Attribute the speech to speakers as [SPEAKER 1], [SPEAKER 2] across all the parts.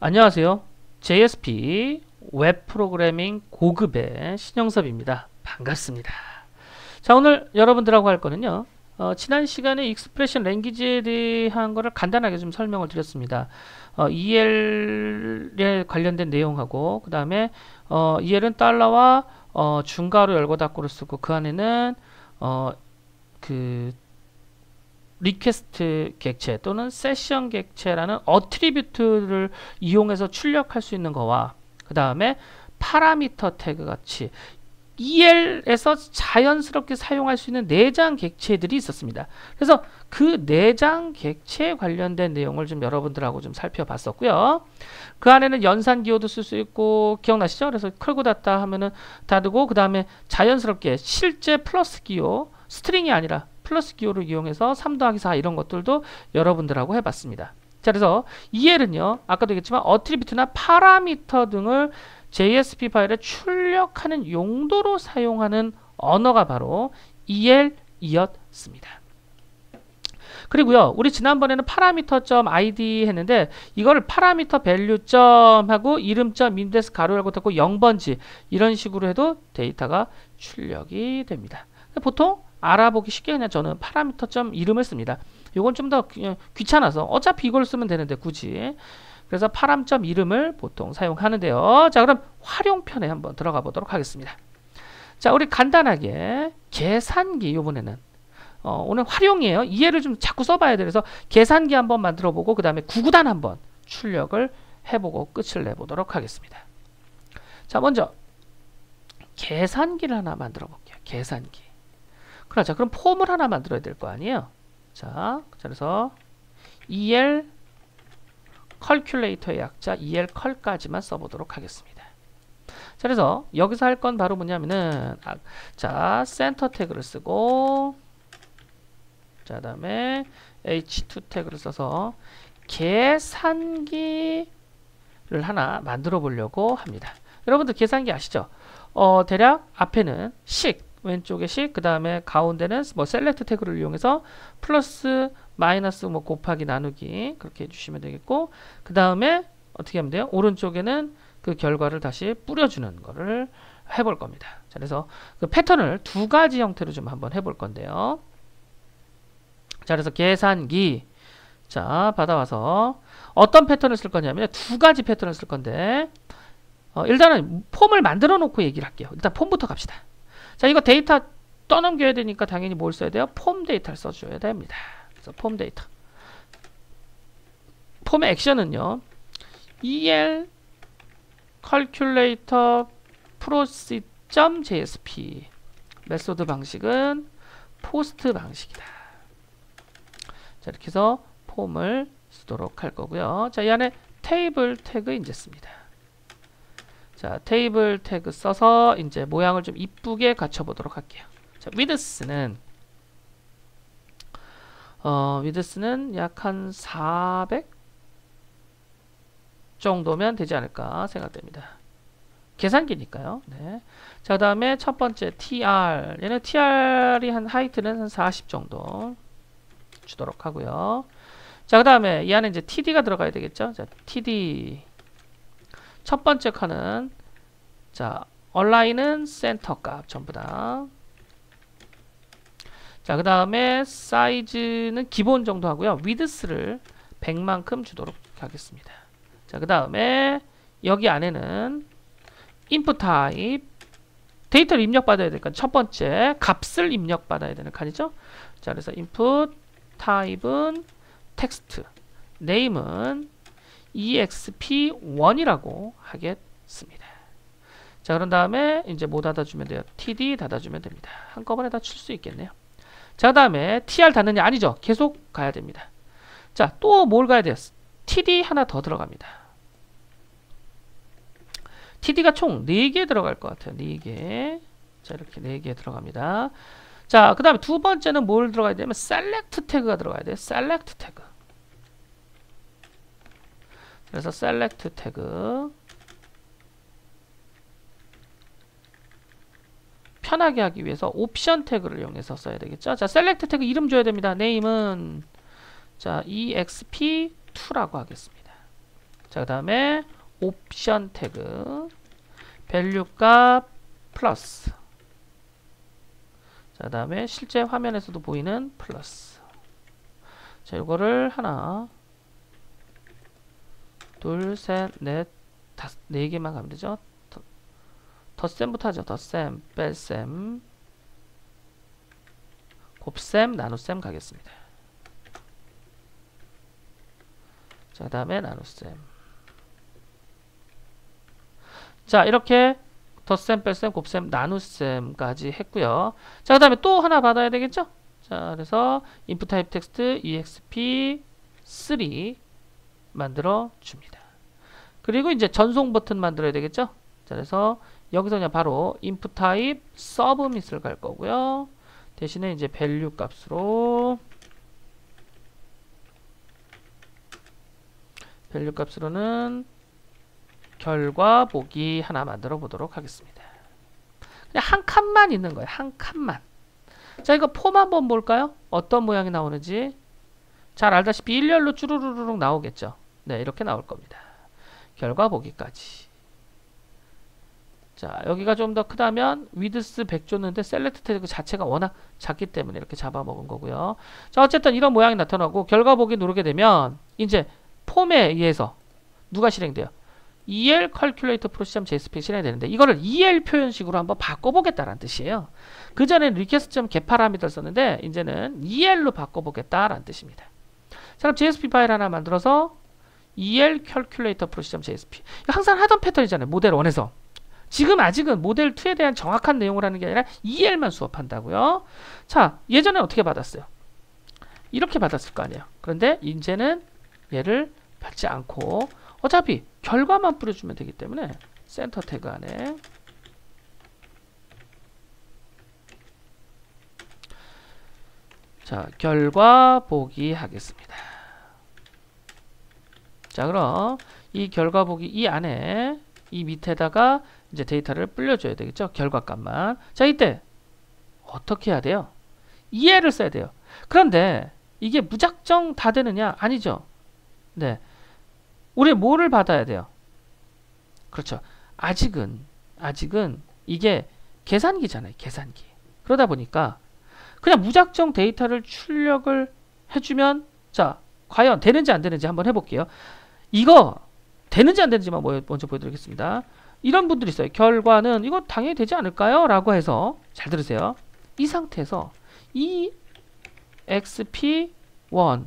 [SPEAKER 1] 안녕하세요. JSP 웹 프로그래밍 고급의 신영섭입니다. 반갑습니다. 자, 오늘 여러분들하고 할 거는요. 지난 시간에 익스프레션 랭귀지에 대한 거를 간단하게 좀 설명을 드렸습니다. EL에 관련된 내용하고 그 다음에 EL은 달러와 중괄호 열고 닫고를 쓰고 그 안에는 그 리퀘스트 객체 또는 세션 객체라는 어트리뷰트를 이용해서 출력할 수 있는 거와 그 다음에 파라미터 태그 같이 EL에서 자연스럽게 사용할 수 있는 내장 객체들이 있었습니다. 그래서 그 내장 객체에 관련된 내용을 좀 여러분들하고 좀 살펴봤었고요. 그 안에는 연산 기호도 쓸 수 있고 기억나시죠? 그래서 끌고 닫다 하면은 닫고 그 다음에 자연스럽게 실제 플러스 기호 스트링이 아니라 플러스 기호를 이용해서 3 더하기 4 이런 것들도 여러분들하고 해봤습니다. 자, 그래서 EL은요, 아까도 얘기했지만 어트리뷰트나 파라미터 등을 JSP 파일에 출력하는 용도로 사용하는 언어가 바로 EL이었습니다. 그리고요, 우리 지난번에는 parameter.id 했는데 이거를 parameter value 하고 이름.index 인덱스 가로 열고 닫고 0번지 이런 식으로 해도 데이터가 출력이 됩니다. 보통 알아보기 쉽게 그냥 저는 parameter 이름을 씁니다. 이건 좀 더 귀찮아서 어차피 이걸 쓰면 되는데 굳이 그래서 param 이름을 보통 사용하는데요. 자, 그럼 활용편에 한번 들어가 보도록 하겠습니다. 자, 우리 간단하게 계산기 이번에는 오늘 활용이에요. 이해를 좀 자꾸 써봐야 돼. 그래서 계산기 한번 만들어보고 그 다음에 구구단 한번 출력을 해보고 끝을 내보도록 하겠습니다. 자, 먼저 계산기를 하나 만들어 볼게요. 계산기. 그러자 그럼 폼을 하나 만들어야 될 거 아니에요. 자, 그래서 EL 컬큘레이터의 약자 EL 컬까지만 써보도록 하겠습니다. 자, 그래서 여기서 할 건 바로 뭐냐면은 자, 센터 태그를 쓰고 자, 다음에 H2 태그를 써서 계산기를 하나 만들어 보려고 합니다. 여러분들 계산기 아시죠? 대략 앞에는 식 왼쪽에 식, 그 다음에 가운데는 뭐 셀렉트 태그를 이용해서 플러스, 마이너스, 뭐 곱하기, 나누기 그렇게 해주시면 되겠고, 그 다음에 어떻게 하면 돼요? 오른쪽에는 그 결과를 다시 뿌려주는 거를 해볼 겁니다. 자, 그래서 그 패턴을 두 가지 형태로 좀 한번 해볼 건데요. 자, 그래서 계산기 자, 받아와서 어떤 패턴을 쓸 거냐면 두 가지 패턴을 쓸 건데 일단은 폼을 만들어 놓고 얘기를 할게요. 일단 폼부터 갑시다. 자, 이거 데이터 떠넘겨야 되니까 당연히 뭘 써야 돼요? 폼 데이터를 써줘야 됩니다. 그래서 폼 데이터. 폼의 액션은요. EL calculator proceed.jsp 메소드 방식은 포스트 방식이다. 자, 이렇게 해서 폼을 쓰도록 할 거고요. 자, 이 안에 테이블 태그 이제 씁니다. 자, 테이블 태그 써서 이제 모양을 좀 이쁘게 갖춰보도록 할게요. 자, width는 약 한 400 정도면 되지 않을까 생각됩니다. 계산기니까요. 네. 자, 그다음에 첫 번째 tr 얘는 tr이 한 하이트는 한 40 정도 주도록 하고요. 자, 그다음에 이 안에 이제 td가 들어가야 되겠죠. 자, td 첫 번째 칸은 자, 얼라인은 센터 값 전부 다. 자, 그 다음에 사이즈는 기본 정도 하고요. 위드스를 100만큼 주도록 하겠습니다. 자, 그 다음에 여기 안에는 input type 데이터를 입력받아야 되니까 첫 번째 값을 입력받아야 되는 칸이죠. 자, 그래서 input type은 텍스트, name은 exp1이라고 하겠습니다. 자, 그런 다음에 이제 뭐 닫아주면 돼요? td 닫아주면 됩니다. 한꺼번에 다 칠 수 있겠네요. 자, 그 다음에 tr 닫느냐? 아니죠. 계속 가야 됩니다. 자, 또 뭘 가야 돼요? td 하나 더 들어갑니다. td가 총 4개 들어갈 것 같아요. 4개. 자, 이렇게 4개 들어갑니다. 자, 그 다음에 두 번째는 뭘 들어가야 되냐면 select 태그가 들어가야 돼요. select 태그. 그래서 select 태그 편하게 하기 위해서 옵션 태그를 이용해서 써야 되겠죠. 자, select 태그 이름 줘야 됩니다. name은 자, exp2라고 하겠습니다. 자, 그 다음에 옵션 태그 밸류 값 플러스. 자, 그 다음에 실제 화면에서도 보이는 플러스. 자, 이거를 하나, 둘, 셋, 넷, 다섯, 네 개만 가면 되죠. 덧셈부터 하죠. 덧셈, 뺄셈, 곱셈, 나눗셈 가겠습니다. 자, 그 다음에 나눗셈. 자, 이렇게 덧셈, 뺄셈, 곱셈, 나눗셈까지 했고요. 자, 그 다음에 또 하나 받아야 되겠죠? 자, 그래서 input type text exp3 만들어 줍니다. 그리고 이제 전송 버튼 만들어야 되겠죠? 자, 그래서 여기서 그냥 바로 input type submit을 갈 거고요. 대신에 이제 value 값으로 는 결과 보기 하나 만들어 보도록 하겠습니다. 그냥 한 칸만 있는 거예요. 한 칸만. 자, 이거 폼 한번 볼까요? 어떤 모양이 나오는지. 잘 알다시피 일렬로 쭈루루룩 나오겠죠. 네, 이렇게 나올 겁니다. 결과 보기까지. 자, 여기가 좀 더 크다면 위드스 100 줬는데 셀렉트 태그 자체가 워낙 작기 때문에 이렇게 잡아먹은 거고요. 자, 어쨌든 이런 모양이 나타나고 결과 보기 누르게 되면 이제 폼에 의해서 누가 실행돼요? EL calculator procedure.jsp 실행이 되는데 이거를 EL 표현식으로 한번 바꿔보겠다라는 뜻이에요. 그 전에는 request.get 파라미터를 썼는데 이제는 EL로 바꿔보겠다라는 뜻입니다. 자, 그럼 JSP 파일 하나 만들어서 EL calculator procedure.jsp 항상 하던 패턴이잖아요. 모델 1에서. 지금 아직은 모델 2에 대한 정확한 내용을 하는 게 아니라 EL만 수업한다고요. 자, 예전에 어떻게 받았어요? 이렇게 받았을 거 아니에요. 그런데 이제는 얘를 받지 않고 어차피 결과만 뿌려주면 되기 때문에 센터 태그 안에 자, 결과 보기 하겠습니다. 자, 그럼 이 결과 보기 이 안에 이 밑에다가 이제 데이터를 불려줘야 되겠죠. 결과값만. 자, 이때 어떻게 해야 돼요? EL을 써야 돼요. 그런데 이게 무작정 다 되느냐? 아니죠. 네. 우리 뭐를 받아야 돼요? 그렇죠. 아직은 이게 계산기잖아요. 계산기. 그러다 보니까 그냥 무작정 데이터를 출력을 해주면 자, 과연 되는지 안 되는지 한번 해볼게요. 이거 되는지 안 되는지만 먼저 보여드리겠습니다. 이런 분들이 있어요. 결과는 이거 당연히 되지 않을까요? 라고 해서 잘 들으세요. 이 상태에서 EXP1,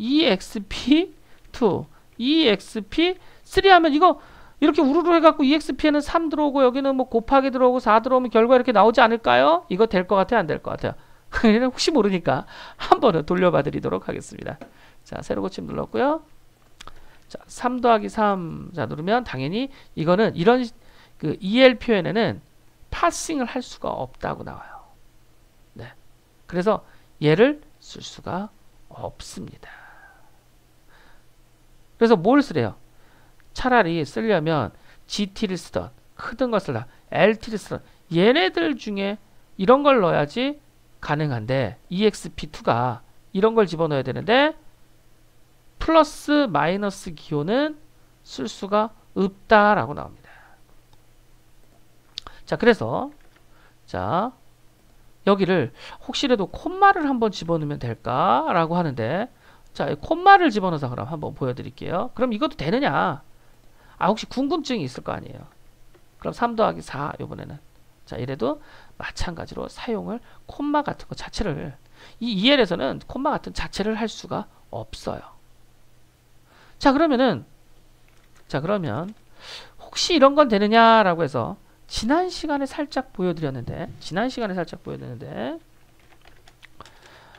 [SPEAKER 1] EXP2, EXP3 하면 이거 이렇게 우르르 해갖고 EXP에는 3 들어오고 여기는 뭐 곱하기 들어오고 4 들어오면 결과 이렇게 나오지 않을까요? 이거 될 것 같아요? 안 될 것 같아요? 혹시 모르니까 한 번은 돌려봐 드리도록 하겠습니다. 자, 새로 고침 눌렀고요. 자, 3 더하기 3 자, 누르면 당연히 이거는 이런 그 EL 표현에는 파싱을 할 수가 없다고 나와요. 네. 그래서 얘를 쓸 수가 없습니다. 그래서 뭘 쓰래요? 차라리 쓰려면 GT를 쓰던 크던 걸 쓰다 LT를 쓰던 얘네들 중에 이런 걸 넣어야지 가능한데 EXP2가 이런 걸 집어넣어야 되는데 플러스 마이너스 기호는 쓸 수가 없다라고 나옵니다. 자, 그래서 자, 여기를 혹시라도 콤마를 한번 집어넣으면 될까라고 하는데 자, 콤마를 집어넣어서 그럼 한번 보여드릴게요. 그럼 이것도 되느냐? 아, 혹시 궁금증이 있을 거 아니에요. 그럼 3 더하기 4 이번에는 자, 이래도 마찬가지로 사용을 콤마 같은 거 자체를 이 EL에서는 콤마 같은 자체를 할 수가 없어요. 자, 그러면 혹시 이런 건 되느냐라고 해서 지난 시간에 살짝 보여드렸는데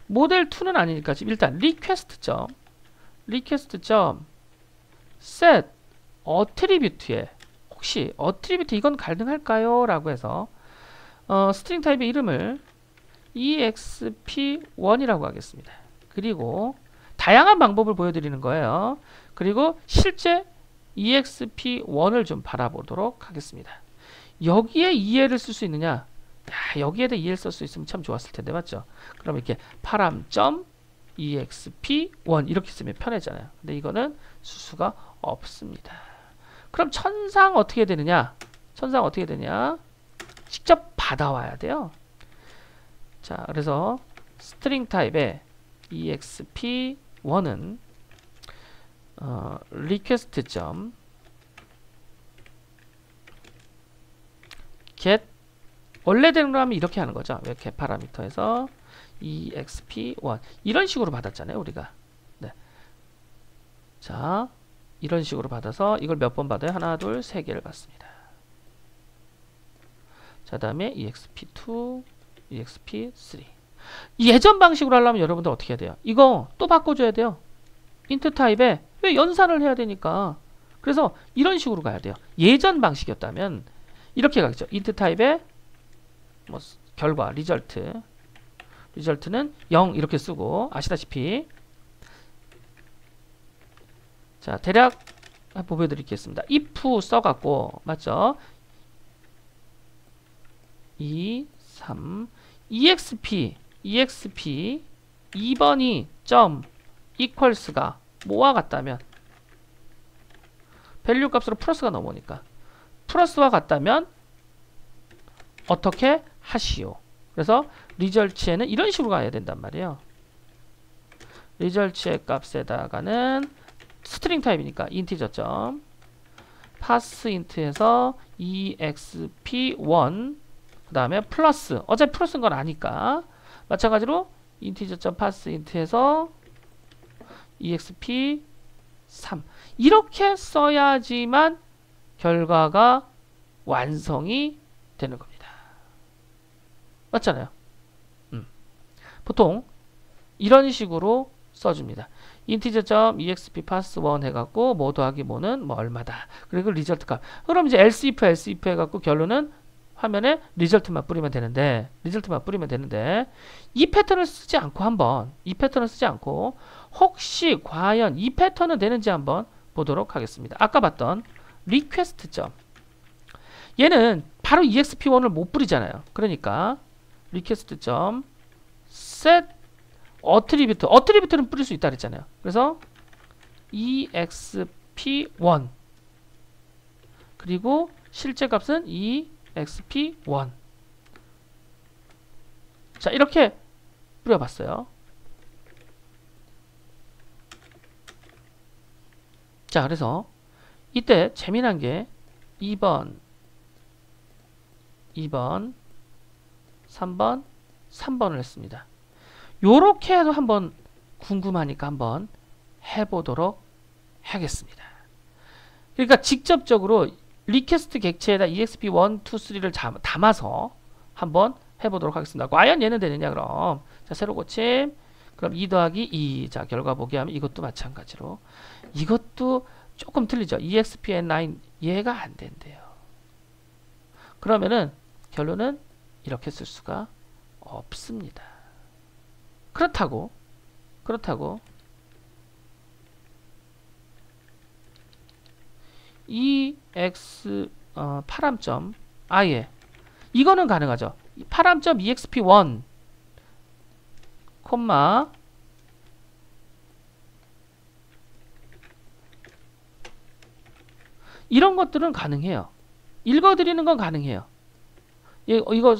[SPEAKER 1] 모델 2는 아니니까 지금 일단 request.set attribute에 혹시 attribute 이건 가능할까요? 라고 해서 스트링 타입의 이름을 exp1이라고 하겠습니다. 그리고 다양한 방법을 보여드리는 거예요. 그리고 실제 exp1을 좀 바라보도록 하겠습니다. 여기에 EL을 쓸 수 있느냐? 여기에다 EL 쓸 수 있으면 참 좋았을 텐데 맞죠? 그럼 이렇게 param.exp1 이렇게 쓰면 편하잖아요. 근데 이거는 쓸 수가 없습니다. 그럼 천상 어떻게 되느냐? 천상 어떻게 되냐? 직접 받아와야 돼요. 자, 그래서 스트링 타입의 exp1은 request get 원래대로 하면 이렇게 하는 거죠. get 파라미터에서 exp1 이런 식으로 받았잖아요, 우리가. 네. 자, 이런 식으로 받아서 이걸 몇 번 받아요? 하나, 둘, 세 개를 받습니다. 자, 다음에 exp2, exp3. 예전 방식으로 하려면 여러분들 어떻게 해야 돼요? 이거 또 바꿔줘야 돼요. int 타입에 왜 연산을 해야 되니까. 그래서 이런 식으로 가야 돼요. 예전 방식이었다면 이렇게 가겠죠. int 타입에 뭐 결과 리절트는 0 이렇게 쓰고 아시다시피 자 대략 보여드리겠습니다. if 써갖고 맞죠? 2, 3 exp 2번이 점 equals가 뭐와 같다면 밸류 값으로 플러스가 넘어오니까 플러스와 같다면 어떻게 하시오. 그래서 리절츠에는 이런 식으로 가야 된단 말이에요. 리절츠의 값에다가는 스트링 타입이니까 인티저 점 parseInt에서 exp1 그 다음에 플러스 어차피 플러스인 건 아니까 마찬가지로 인티저 점 parseInt에서 exp3 이렇게 써야지만 결과가 완성이 되는 겁니다. 맞잖아요. 보통 이런 식으로 써줍니다. integer.exp pass1 해갖고 뭐 더하기 뭐는 뭐 얼마다. 그리고 리절트 값. 그럼 이제 else if 해갖고 결론은 화면에 리절트만 뿌리면 되는데 이 패턴을 쓰지 않고 한번 이 패턴을 쓰지 않고 혹시 과연 이 패턴은 되는지 한번 보도록 하겠습니다. 아까 봤던 request 점 얘는 바로 exp1을 못 뿌리잖아요. 그러니까 request 점 set 어트리뷰트는 뿌릴 수 있다 그랬잖아요. 그래서 exp1 그리고 실제 값은 exp1 자 이렇게 뿌려봤어요. 자 그래서 이때 재미난 게 2번 3번을 했습니다. 요렇게 해도 한번 궁금하니까 한번 해보도록 하겠습니다. 그러니까 직접적으로 리퀘스트 객체에다 exp1, 2, 3를 담아서 한번 해보도록 하겠습니다. 과연 얘는 되느냐 그럼 자 새로 고침 그럼 2 더하기 2 자 결과 보기 하면 이것도 마찬가지로 이것도 조금 틀리죠. expn9 얘가 안 된대요. 그러면은 결론은 이렇게 쓸 수가 없습니다. 그렇다고 ex 파람점 아예 이거는 가능하죠. 파람점 exp1 콤마 이런 것들은 가능해요. 읽어드리는 건 가능해요. 이거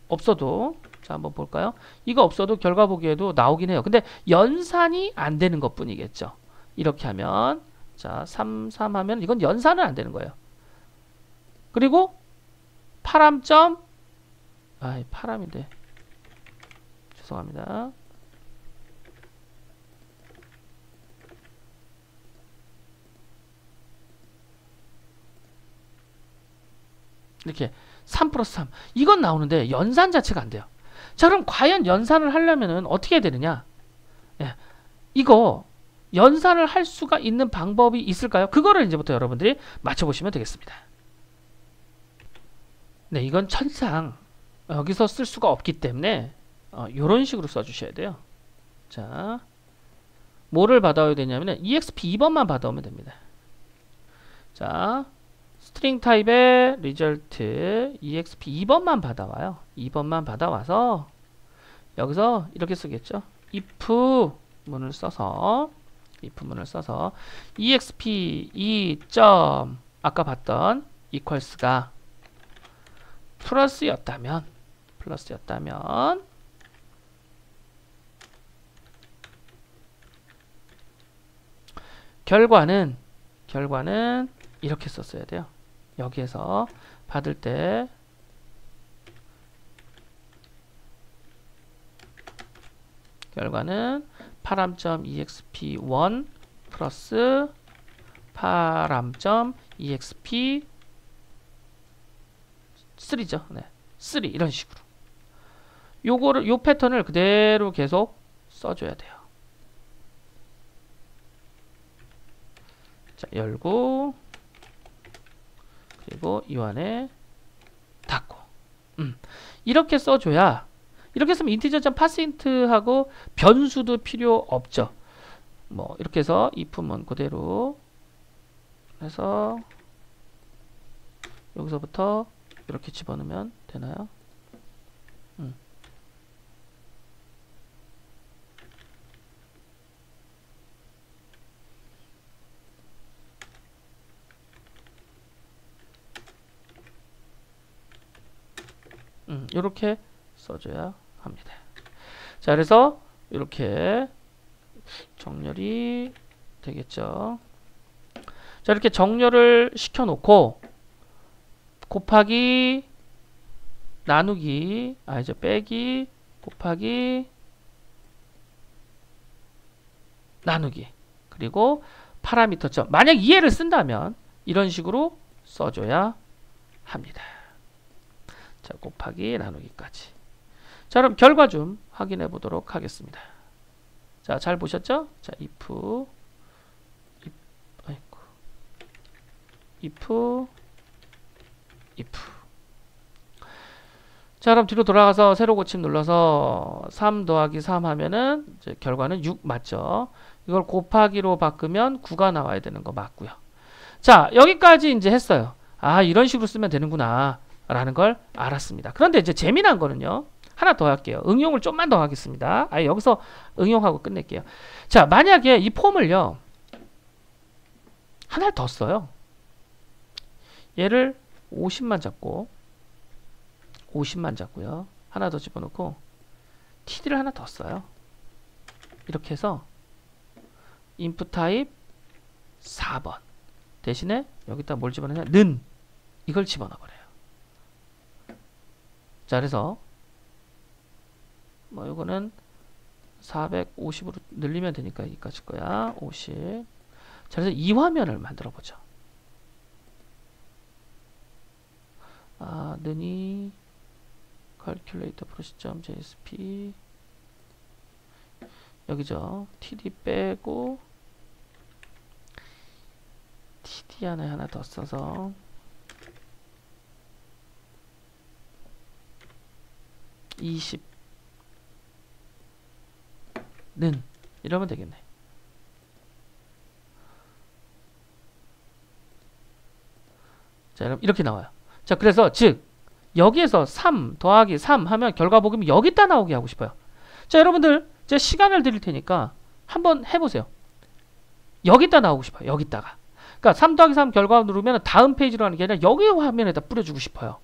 [SPEAKER 1] 없어도 자 한번 볼까요? 이거 없어도 결과 보기에도 나오긴 해요. 근데 연산이 안 되는 것 뿐이겠죠. 이렇게 하면 자 3, 3 하면 이건 연산은 안 되는 거예요. 그리고 파람점 파람인데 죄송합니다. 이렇게 3 플러스 3 이건 나오는데 연산 자체가 안 돼요. 자 그럼 과연 연산을 하려면은 어떻게 해야 되느냐? 예, 이거 연산을 할 수가 있는 방법이 있을까요? 그거를 이제부터 여러분들이 맞춰보시면 되겠습니다. 네, 이건 천상 여기서 쓸 수가 없기 때문에 이런 식으로 써주셔야 돼요. 자, 뭐를 받아야 되냐면 exp2번만 받아오면 됩니다. 자, 스트링 타입의 result exp2번만 받아와요. 2번만 받아와서 여기서 이렇게 쓰겠죠. if 문을 써서 if문을 써서 exp 2점 아까 봤던 equals가 플러스였다면 결과는 이렇게 썼어야 돼요. 여기에서 받을 때 결과는 param.exp1 플러스 param.exp3죠. 네. 3 이런 식으로. 요 패턴을 그대로 계속 써줘야 돼요. 자, 열고 그리고 이 안에 닫고 이렇게 써줘야 이렇게 쓰면 integer.parseInt하고 변수도 필요 없죠. 뭐 이렇게 해서 if문 그대로 해서 여기서부터 이렇게 집어넣으면 되나요? 이렇게 써줘야 합니다. 자, 그래서 이렇게 정렬이 되겠죠. 자, 이렇게 정렬을 시켜놓고 곱하기 나누기 이제 빼기 곱하기 나누기 그리고 파라미터점 만약 이해를 쓴다면 이런 식으로 써줘야 합니다. 자, 곱하기 나누기까지. 자, 그럼 결과 좀 확인해 보도록 하겠습니다. 자, 잘 보셨죠? 자, if 자, 그럼 뒤로 돌아가서 세로 고침 눌러서 3 더하기 3 하면은 이제 결과는 6 맞죠? 이걸 곱하기로 바꾸면 9가 나와야 되는 거 맞고요. 자, 여기까지 이제 했어요. 아, 이런 식으로 쓰면 되는구나 라는 걸 알았습니다. 그런데 이제 재미난 거는요. 하나 더 할게요. 응용을 좀만 더 하겠습니다. 여기서 응용하고 끝낼게요. 자, 만약에 이 폼을요. 하나를 더 써요. 얘를 50만 잡고 50만 잡고요. 하나 더 집어넣고 td를 하나 더 써요. 이렇게 해서 input type 4번 대신에 여기다 뭘 집어넣냐? 는 이걸 집어넣어버려요. 자, 그래서 뭐 이거는 450으로 늘리면 되니까 여기까지 거야. 50. 자, 그래서 이 화면을 만들어 보죠. 는이 calculator process.jsp 여기죠. td 빼고 td 안에 하나 더 써서 는 이러면 되겠네. 자, 여러분 이렇게 나와요. 자, 그래서 즉 여기에서 3 더하기 3 하면 결과 보기면 여기다 나오게 하고 싶어요. 자, 여러분들 제가 시간을 드릴 테니까 한번 해보세요. 여기다 나오고 싶어요. 여기다가. 그러니까 3 더하기 3 결과 누르면 다음 페이지로 하는 게 아니라 여기 화면에다 뿌려주고 싶어요.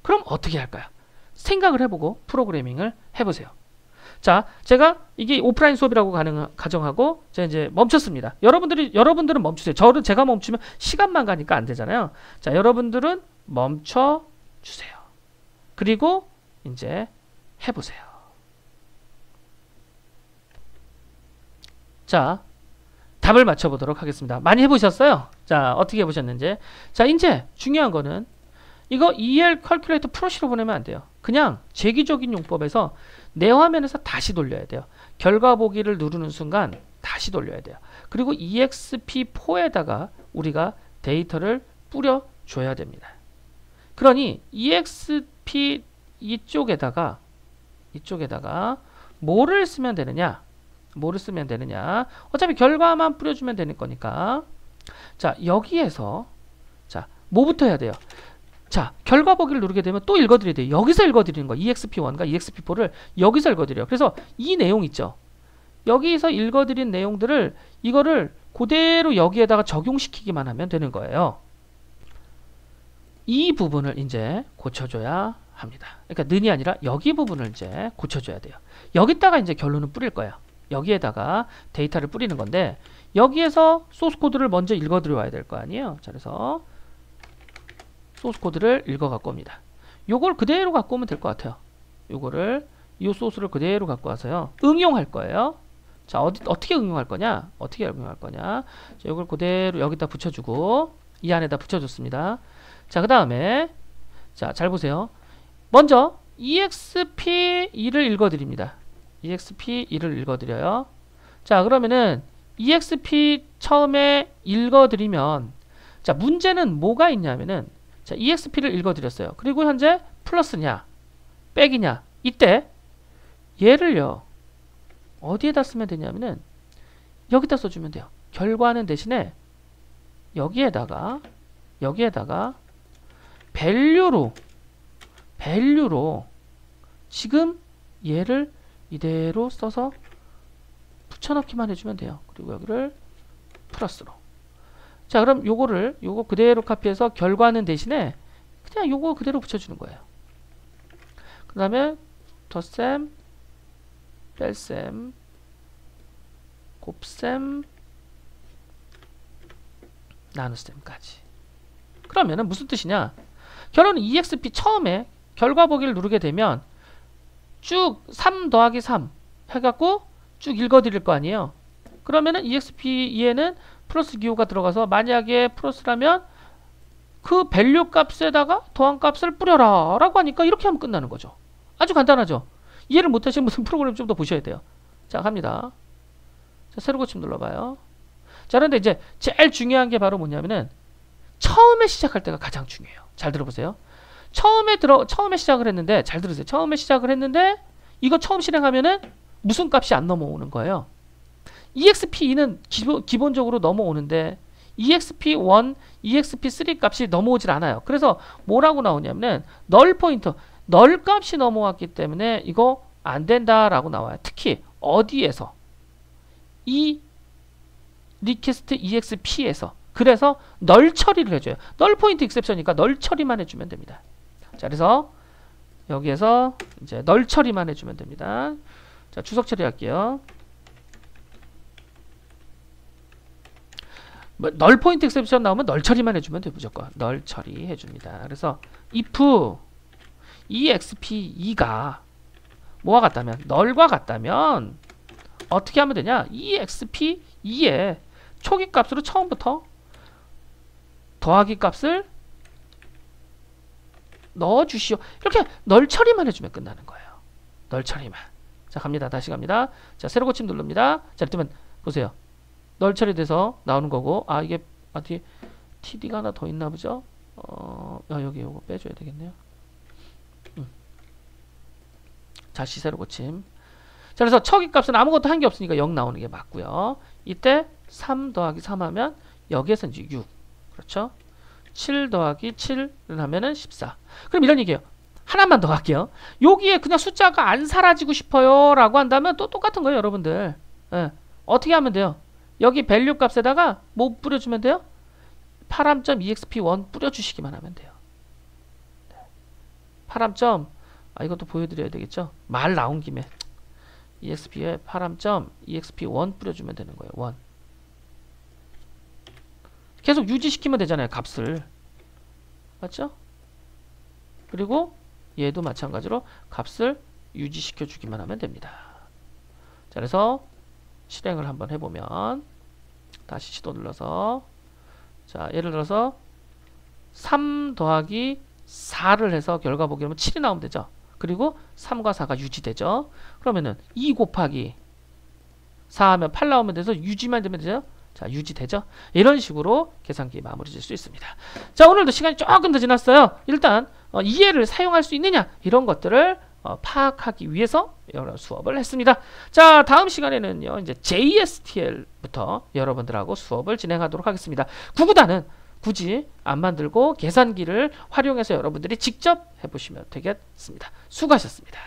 [SPEAKER 1] 그럼 어떻게 할까요? 생각을 해보고 프로그래밍을 해보세요. 자, 제가 이게 오프라인 수업이라고 가정하고 제가 이제 멈췄습니다. 여러분들은 멈추세요. 제가 멈추면 시간만 가니까 안 되잖아요. 자, 여러분들은 멈춰 주세요. 그리고 이제 해보세요. 자, 답을 맞춰보도록 하겠습니다. 많이 해보셨어요? 자, 어떻게 해보셨는지. 자, 이제 중요한 거는 이거 EL 캘큘레이터 프로시로 보내면 안 돼요. 그냥 재기적인 용법에서 내 화면에서 다시 돌려야 돼요. 결과 보기를 누르는 순간 다시 돌려야 돼요. 그리고 EXP4에다가 우리가 데이터를 뿌려줘야 됩니다. 그러니 EXP 이쪽에다가 뭐를 쓰면 되느냐? 어차피 결과만 뿌려주면 되는 거니까. 자, 여기에서 자, 뭐부터 해야 돼요? 자, 결과 보기를 누르게 되면 또 읽어드려야 돼요. 여기서 읽어드리는 거. EXP1과 EXP4를 여기서 읽어드려요. 그래서 이 내용 있죠. 여기서 읽어드린 내용들을 이거를 그대로 여기에다가 적용시키기만 하면 되는 거예요. 이 부분을 이제 고쳐줘야 합니다. 그러니까 는이 아니라 여기 부분을 이제 고쳐줘야 돼요. 여기다가 이제 결론을 뿌릴 거예요. 여기에다가 데이터를 뿌리는 건데 여기에서 소스 코드를 먼저 읽어드려야 될 거 아니에요. 자, 그래서 소스 코드를 읽어 갖고 옵니다. 요걸 그대로 갖고 오면 될 것 같아요. 요거를 이 소스를 그대로 갖고 와서요. 응용할 거예요. 자, 어떻게 응용할 거냐? 어떻게 응용할 거냐? 자, 요걸 그대로 여기다 붙여주고 이 안에다 붙여줬습니다. 자, 그 다음에 자, 잘 보세요. 먼저 exp2를 읽어드립니다. exp2를 읽어드려요. 자, 그러면은 exp 처음에 읽어드리면 자, 문제는 뭐가 있냐면은 자, exp를 읽어드렸어요. 그리고 현재 플러스냐 백이냐 이때 얘를요 어디에다 쓰면 되냐면은 여기다 써주면 돼요. 결과는 대신에 여기에다가 밸류로 지금 얘를 이대로 써서 붙여넣기만 해주면 돼요. 그리고 여기를 플러스로. 자, 그럼 요거 그대로 카피해서 결과는 대신에 그냥 요거 그대로 붙여주는 거예요. 그 다음에 덧셈, 뺄셈, 곱셈, 나눗셈까지. 그러면은 무슨 뜻이냐? 결론은 exp 처음에 결과 보기를 누르게 되면 쭉 3 더하기 3 해갖고 쭉 읽어드릴 거 아니에요. 그러면은 exp2에는 플러스 기호가 들어가서 만약에 플러스라면 그 밸류 값에다가 더한 값을 뿌려라 라고 하니까 이렇게 하면 끝나는 거죠. 아주 간단하죠. 이해를 못하시는 분은 프로그램 좀 더 보셔야 돼요. 자, 갑니다. 자, 새로 고침 눌러봐요. 자, 그런데 이제 제일 중요한 게 바로 뭐냐면은 처음에 시작할 때가 가장 중요해요. 잘 들어보세요. 처음에 시작을 했는데 잘 들으세요. 처음에 시작을 했는데 이거 처음 실행하면은 무슨 값이 안 넘어오는 거예요. exp2는 기본적으로 넘어오는데 exp1, exp3 값이 넘어오질 않아요. 그래서 뭐라고 나오냐면은 널 포인터, 널 값이 넘어왔기 때문에 이거 안 된다라고 나와요. 특히 어디에서? 이 리퀘스트 exp에서. 그래서 널 처리를 해줘요. 널 포인트 익셉션이니까 널 처리만 해주면 됩니다. 자, 그래서 여기에서 이제 널 처리만 해주면 됩니다. 자, 주석 처리할게요. 널 포인트 익셉션 나오면 널 처리만 해주면 돼요. 무조건 널 처리해줍니다. 그래서 if exp2가 뭐와 같다면 널과 같다면 어떻게 하면 되냐? exp2에 초기 값으로 처음부터 더하기 값을 넣어주시오. 이렇게 널 처리만 해주면 끝나는 거예요. 널 처리만. 자, 갑니다. 다시 갑니다. 자, 새로 고침 누릅니다. 자, 그러면 보세요. 널 처리돼서 나오는 거고, 아, 이게 어디 td가 하나 더 있나 보죠? 여기 요거 빼줘야 되겠네요. 다시 새로 고침. 자, 그래서 처기 값은 아무것도 한 게 없으니까 0 나오는 게 맞고요. 이때 3 더하기 3 하면 여기에서 이제 6. 그렇죠? 7 더하기 7을 하면은 14. 그럼 이런 얘기예요. 하나만 더 할게요. 여기에 그냥 숫자가 안 사라지고 싶어요 라고 한다면 또 똑같은 거예요, 여러분들. 예. 어떻게 하면 돼요? 여기 밸류 값에다가 뭐 뿌려주면 돼요? param.exp1 뿌려주시기만 하면 돼요. param. 이것도 보여드려야 되겠죠? 말 나온 김에 exp에 param.exp1 뿌려주면 되는 거예요. 1. 계속 유지시키면 되잖아요. 값을. 맞죠? 그리고 얘도 마찬가지로 값을 유지시켜 주기만 하면 됩니다. 자, 그래서 실행을 한번 해보면 다시 시도 눌러서 자, 예를 들어서 3 더하기 4를 해서 결과 보기 하면 7이 나오면 되죠. 그리고 3과 4가 유지되죠. 그러면은 2 곱하기 4 하면 8 나오면 돼서 유지만 되면 되죠. 자, 유지되죠. 이런 식으로 계산기 마무리 질 수 있습니다. 자, 오늘도 시간이 조금 더 지났어요. 일단 이해를 사용할 수 있느냐 이런 것들을 파악하기 위해서 여러 수업을 했습니다. 자, 다음 시간에는요 이제 JSTL부터 여러분들하고 수업을 진행하도록 하겠습니다. 구구단은 굳이 안 만들고 계산기를 활용해서 여러분들이 직접 해보시면 되겠습니다. 수고하셨습니다.